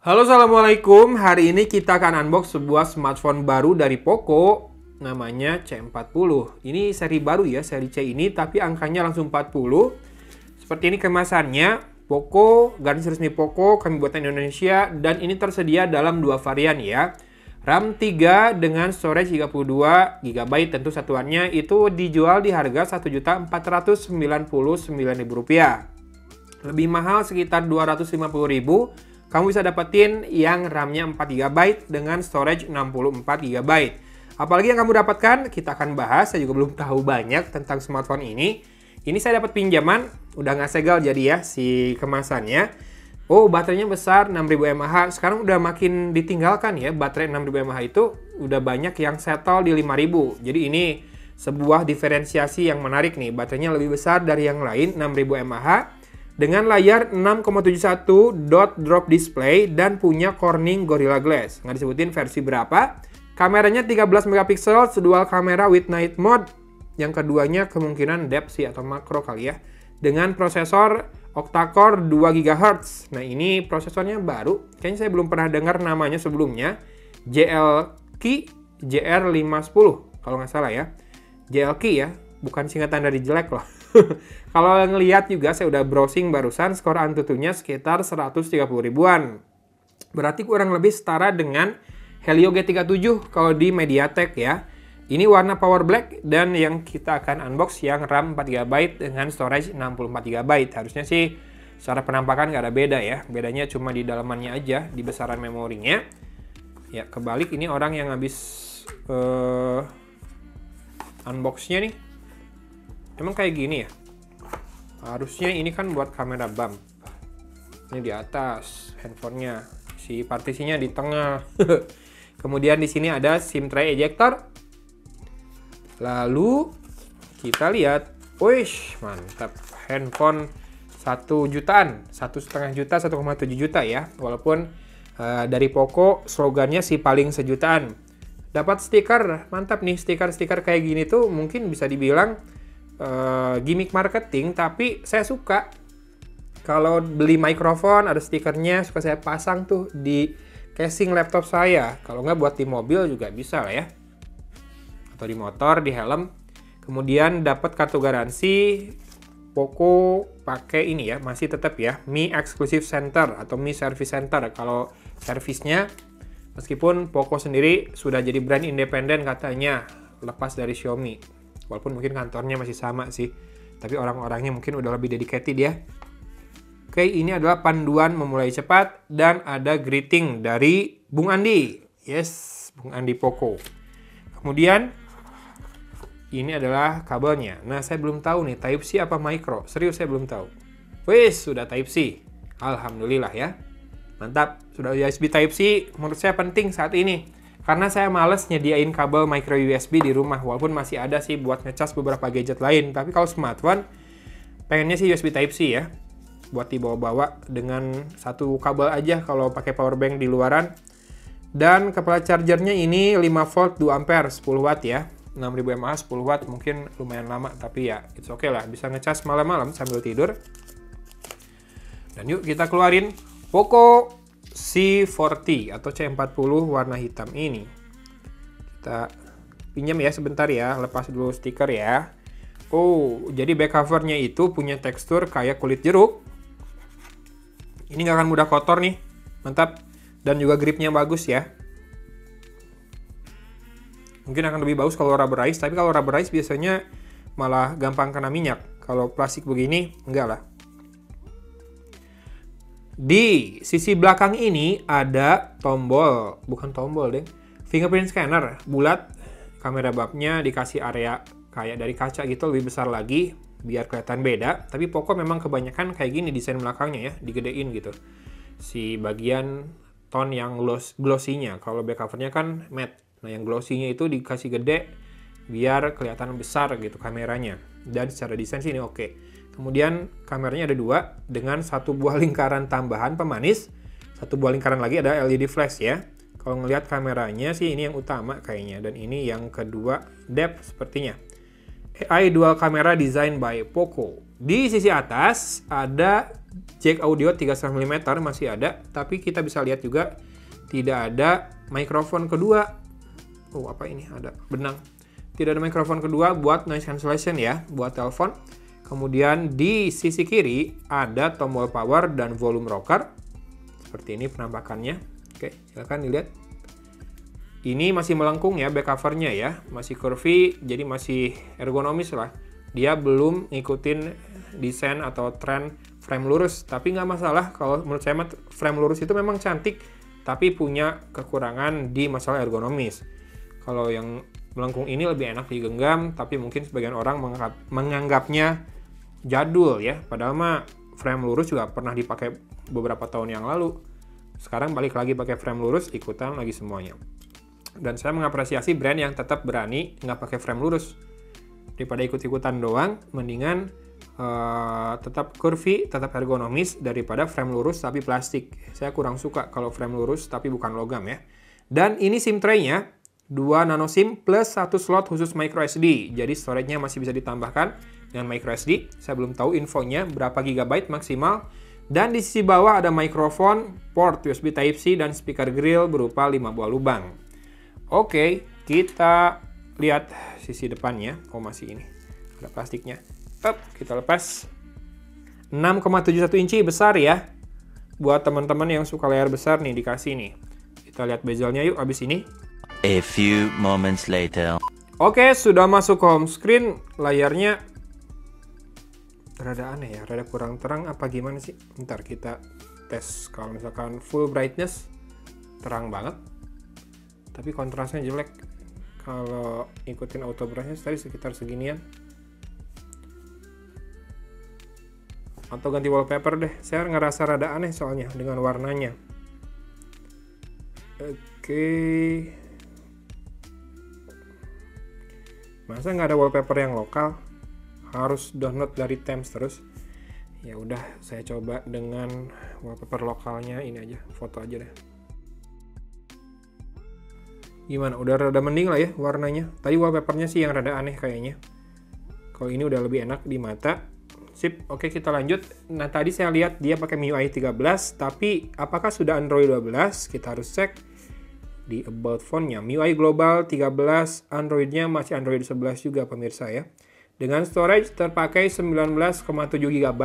Halo, assalamualaikum. Hari ini kita akan unbox sebuah smartphone baru dari Poco, namanya C40. Ini seri baru ya, seri C ini, tapi angkanya langsung 40. Seperti ini kemasannya, Poco, garis resmi Poco, kami buatan Indonesia, dan ini tersedia dalam dua varian ya. RAM 3 dengan storage 32 GB, tentu satuannya itu dijual di harga Rp1.499.000. Lebih mahal sekitar Rp250.000. Kamu bisa dapetin yang RAM-nya 4 GB dengan storage 64 GB. Apalagi yang kamu dapatkan, kita akan bahas. Saya juga belum tahu banyak tentang smartphone ini. Ini saya dapat pinjaman, udah nggak segel jadi ya si kemasannya. Oh, baterainya besar, 6000 mAh. Sekarang udah makin ditinggalkan ya, baterai 6000 mAh itu udah banyak yang settle di 5000. Jadi ini sebuah diferensiasi yang menarik nih. Baterainya lebih besar dari yang lain, 6000 mAh. Dengan layar 6,71 dot drop display dan punya Corning Gorilla Glass. Nggak disebutin versi berapa. Kameranya 13 megapiksel, dual kamera with night mode. Yang keduanya kemungkinan depth sih atau makro kali ya. Dengan prosesor octa-core 2 GHz. Nah ini prosesornya baru. Kayaknya saya belum pernah dengar namanya sebelumnya. JLK JR510 kalau nggak salah ya. JLK ya, bukan singkatan dari jelek loh. Kalau ngelihat juga saya udah browsing barusan, skor Antutunya sekitar 130 ribuan. Berarti kurang lebih setara dengan Helio G37 kalau di MediaTek ya. Ini warna power black dan yang kita akan unbox yang RAM 4 GB dengan storage 64 GB. Harusnya sih secara penampakan nggak ada beda ya. Bedanya cuma di dalamannya aja, di besaran memorinya. Ya kebalik, ini orang yang habis unboxnya nih. Emang kayak gini ya? Harusnya ini kan buat kamera bump. Ini di atas handphonenya. Si partisinya di tengah. Kemudian di sini ada SIM tray ejector. Lalu kita lihat, wish, mantap. Handphone 1 jutaan, 1,5 juta, 1,7 juta ya. Walaupun dari Poco slogannya sih paling sejutaan. Dapat stiker, mantap nih, stiker-stiker kayak gini tuh mungkin bisa dibilang gimmick marketing, tapi saya suka kalau beli mikrofon ada stikernya, suka saya pasang tuh di casing laptop saya. Kalau nggak buat di mobil juga bisa lah ya, atau di motor, di helm. Kemudian dapat kartu garansi. Poco pakai ini ya, masih tetap ya Mi Exclusive Center atau Mi Service Center kalau servisnya. Meskipun Poco sendiri sudah jadi brand independen katanya, lepas dari Xiaomi. Walaupun mungkin kantornya masih sama sih. Tapi orang-orangnya mungkin udah lebih dedicated ya. Oke, ini adalah panduan memulai cepat. Dan ada greeting dari Bung Andi. Yes, Bung Andi Poco. Kemudian, ini adalah kabelnya. Nah, saya belum tahu nih, Type-C apa micro. Serius, saya belum tahu. Wih, sudah Type-C. Alhamdulillah ya. Mantap, sudah USB Type-C. Menurut saya penting saat ini. Karena saya males nyediain kabel micro USB di rumah. Walaupun masih ada sih buat ngecas beberapa gadget lain. Tapi kalau smartphone, pengennya sih USB Type-C ya. Buat dibawa-bawa dengan satu kabel aja kalau pakai power bank di luaran. Dan kepala chargernya ini 5 volt 2 ampere 10 watt ya. 6000 mAh 10 watt mungkin lumayan lama. Tapi ya it's okay lah. Bisa ngecas malam-malam sambil tidur. Dan yuk kita keluarin Poco C40 atau C40 warna hitam ini. Kita pinjam ya sebentar ya, lepas dulu stiker ya. Oh, jadi back covernya itu punya tekstur kayak kulit jeruk. Ini nggak akan mudah kotor nih, mantap. Dan juga gripnya bagus ya. Mungkin akan lebih bagus kalau rubberized, tapi kalau rubberized biasanya malah gampang kena minyak. Kalau plastik begini, enggak lah. Di sisi belakang ini ada tombol, bukan tombol deh, fingerprint scanner, bulat. Kamera bumpnya dikasih area kayak dari kaca gitu, lebih besar lagi, biar kelihatan beda. Tapi Poco memang kebanyakan kayak gini desain belakangnya ya, digedein gitu. Si bagian tone yang glossy-nya, kalau back covernya kan matte. Nah yang glossy-nya itu dikasih gede, biar kelihatan besar gitu kameranya. Dan secara desain sih ini oke. Kemudian kameranya ada dua dengan satu buah lingkaran tambahan pemanis. Satu buah lingkaran lagi ada LED flash ya. Kalau ngelihat kameranya sih ini yang utama kayaknya. Dan ini yang kedua depth sepertinya. AI dual camera design by Poco. Di sisi atas ada jack audio 3,5 mm masih ada, tapi kita bisa lihat juga tidak ada mikrofon kedua. Oh, apa ini? Ada benang. Tidak ada mikrofon kedua buat noise cancellation ya, buat telepon. Kemudian di sisi kiri ada tombol power dan volume rocker. Seperti ini penampakannya. Oke, silakan dilihat. Ini masih melengkung ya back covernya ya, masih curvy, jadi masih ergonomis lah. Dia belum ngikutin desain atau tren frame lurus, tapi nggak masalah. Kalau menurut saya frame lurus itu memang cantik, tapi punya kekurangan di masalah ergonomis. Kalau yang melengkung ini lebih enak digenggam, tapi mungkin sebagian orang menganggapnya jadul ya. Padahal mah frame lurus juga pernah dipakai beberapa tahun yang lalu. Sekarang balik lagi pakai frame lurus, ikutan lagi semuanya. Dan saya mengapresiasi brand yang tetap berani nggak pakai frame lurus. Daripada ikut-ikutan doang, mendingan tetap curvy, tetap ergonomis daripada frame lurus tapi plastik. Saya kurang suka kalau frame lurus tapi bukan logam ya. Dan ini SIM tray-nya 2 nano SIM plus 1 slot khusus micro SD. Jadi storage-nya masih bisa ditambahkan dengan micro SD. Saya belum tahu infonya berapa GB maksimal. Dan di sisi bawah ada mikrofon, port USB Type-C dan speaker grill berupa 5 buah lubang. Oke, kita lihat sisi depannya. Oh, masih ini. Ada plastiknya. Kita lepas. 6,71 inci besar ya. Buat teman-teman yang suka layar besar nih, dikasih nih. Kita lihat bezelnya yuk abis ini. A few moments later. Oke, sudah masuk ke home screen. Layarnya rada aneh ya, rada kurang terang apa gimana sih? Ntar kita tes. Kalau misalkan full brightness, terang banget. Tapi kontrasnya jelek. Kalau ikutin auto brightness tadi sekitar seginian. Atau ganti wallpaper deh. Saya ngerasa rada aneh soalnya dengan warnanya. Oke. Masa nggak ada wallpaper yang lokal? Harus download dari Thames terus. Ya udah, saya coba dengan wallpaper lokalnya ini aja, foto aja deh. Gimana? Udah rada mending lah ya warnanya. Tadi wallpapernya sih yang rada aneh kayaknya. Kalau ini udah lebih enak di mata. Sip, oke kita lanjut. Nah tadi saya lihat dia pakai MIUI 13, tapi apakah sudah Android 12? Kita harus cek di About Phone-nya. MIUI Global 13, Android-nya masih Android 11 juga pemirsa ya. Dengan storage terpakai 19,7 GB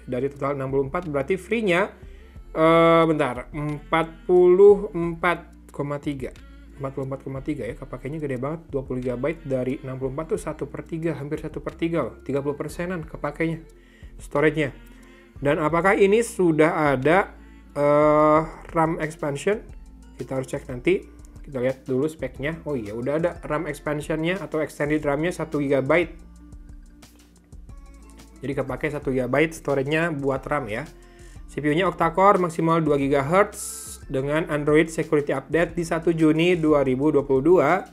dari total 64, berarti free-nya 44,3 ya, kepakainya gede banget, 20 GB dari 64 tuh 1/3, hampir 1/3 loh, 30%-an kepakainya storage-nya. Dan apakah ini sudah ada RAM expansion? Kita harus cek nanti, kita lihat dulu speknya. Oh iya, udah ada RAM expansion-nya atau extended RAM-nya 1 GB. Jadi kepakai 1 GB storage-nya buat RAM ya. CPU-nya octa-core maksimal 2 GHz. Dengan Android Security Update di 1 Juni 2022.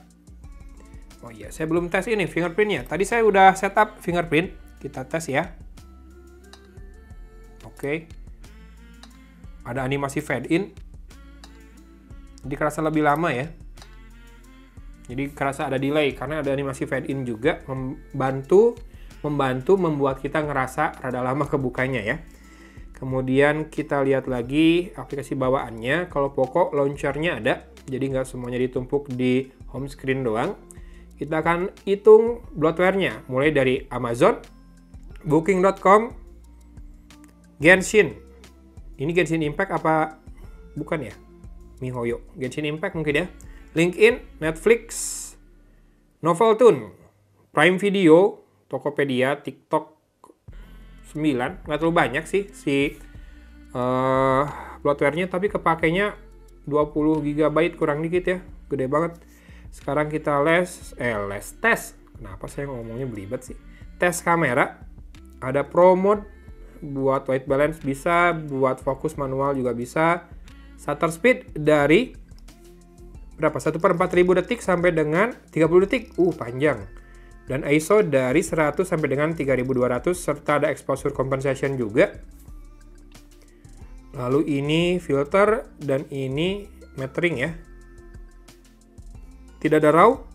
Oh iya, saya belum tes ini fingerprint-nya. Tadi saya udah setup fingerprint. Kita tes ya. Oke. Ada animasi fade in. Jadi kerasa lebih lama ya. Jadi kerasa ada delay karena ada animasi fade in juga, membantu membuat kita ngerasa rada lama kebukanya ya. Kemudian kita lihat lagi aplikasi bawaannya. Kalau Poco launcher-nya ada, jadi nggak semuanya ditumpuk di home screen doang. Kita akan hitung bloatware-nya, mulai dari Amazon, Booking.com, Genshin. Ini Genshin Impact apa? Bukan ya? MiHoYo. Genshin Impact mungkin ya. LinkedIn, Netflix, Noveltoon, Prime Video, Tokopedia, TikTok, 9, nggak terlalu banyak sih si bloatware-nya, tapi kepakainya 20 GB kurang dikit ya, gede banget. Sekarang kita tes. Kenapa saya ngomongnya belibet sih? Tes kamera, ada Pro Mode, buat white balance bisa, buat fokus manual juga bisa. Shutter speed dari berapa? 1/4000 detik sampai dengan 30 detik, panjang. Dan ISO dari 100 sampai dengan 3200 serta ada exposure compensation juga. Lalu ini filter dan ini metering ya. Tidak ada RAW.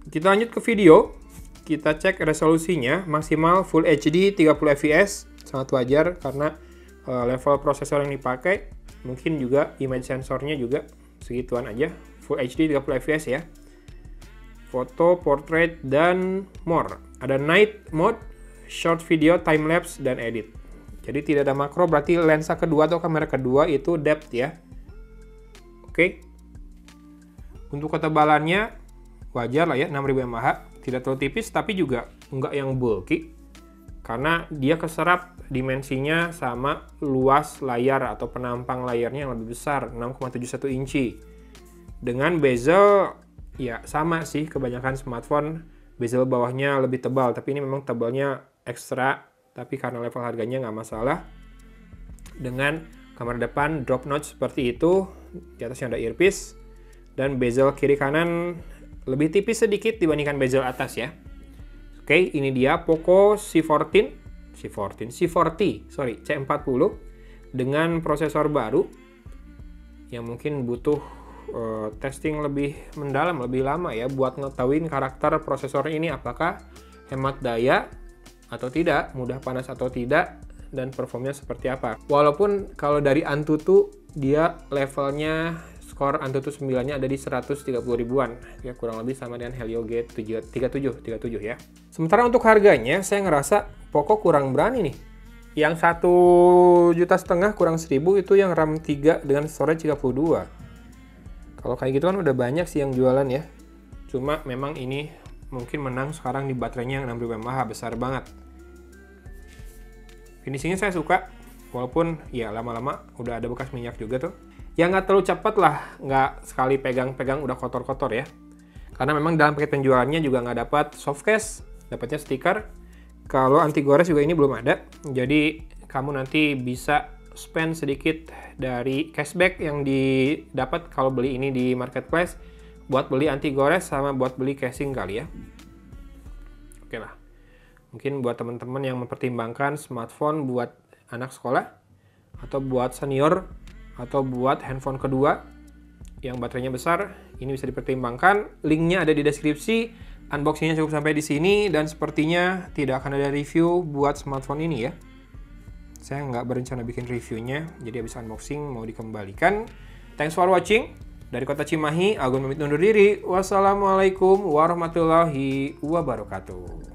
Kita lanjut ke video. Kita cek resolusinya, maksimal Full HD 30 fps, sangat wajar karena level prosesor yang dipakai, mungkin juga image sensornya juga segituan aja, Full HD 30 fps ya. Foto, portrait, dan more. Ada night mode, short video, time lapse, dan edit. Jadi tidak ada makro, berarti lensa kedua atau kamera kedua itu depth ya. Oke. Untuk ketebalannya wajar lah ya, 6000 mAh. Tidak terlalu tipis, tapi juga enggak yang bulky. Karena dia keserap dimensinya sama luas layar atau penampang layarnya yang lebih besar, 6,71 inci. Dengan bezel, ya sama sih kebanyakan smartphone, bezel bawahnya lebih tebal. Tapi ini memang tebalnya ekstra, tapi karena level harganya nggak masalah. Dengan kamera depan drop notch seperti itu, di atasnya ada earpiece. Dan bezel kiri kanan lebih tipis sedikit dibandingkan bezel atas ya. Oke, ini dia Poco C40 dengan prosesor baru yang mungkin butuh testing lebih mendalam, lebih lama ya buat ngetahuin karakter prosesor ini apakah hemat daya atau tidak, mudah panas atau tidak, dan performnya seperti apa. Walaupun kalau dari Antutu dia levelnya skor Antutu 9-nya ada di 130 ribuan, ya kurang lebih sama dengan Helio G37 ya. Sementara untuk harganya, saya ngerasa Poco kurang berani nih. Yang 1,5 juta kurang 1.000 itu yang RAM 3 dengan storage 32. Kalau kayak gitu kan udah banyak sih yang jualan ya. Cuma memang ini mungkin menang sekarang di baterainya yang 6000 mAh, besar banget. Finishingnya saya suka, walaupun ya lama-lama udah ada bekas minyak juga tuh. Yang nggak terlalu cepat lah, nggak sekali pegang-pegang udah kotor-kotor ya. Karena memang dalam paket penjualannya juga nggak dapat softcase, dapatnya stiker. Kalau anti gores juga ini belum ada, jadi kamu nanti bisa spend sedikit dari cashback yang didapat kalau beli ini di marketplace buat beli anti gores sama buat beli casing kali ya. Oke lah, mungkin buat teman-teman yang mempertimbangkan smartphone buat anak sekolah atau buat senior atau buat handphone kedua yang baterainya besar, ini bisa dipertimbangkan. Linknya ada di deskripsi. Unboxingnya cukup sampai di sini, dan sepertinya tidak akan ada review buat smartphone ini ya. Saya nggak berencana bikin reviewnya, jadi habis unboxing mau dikembalikan. Thanks for watching. Dari Kota Cimahi, Agun pamit undur diri. Wassalamualaikum warahmatullahi wabarakatuh.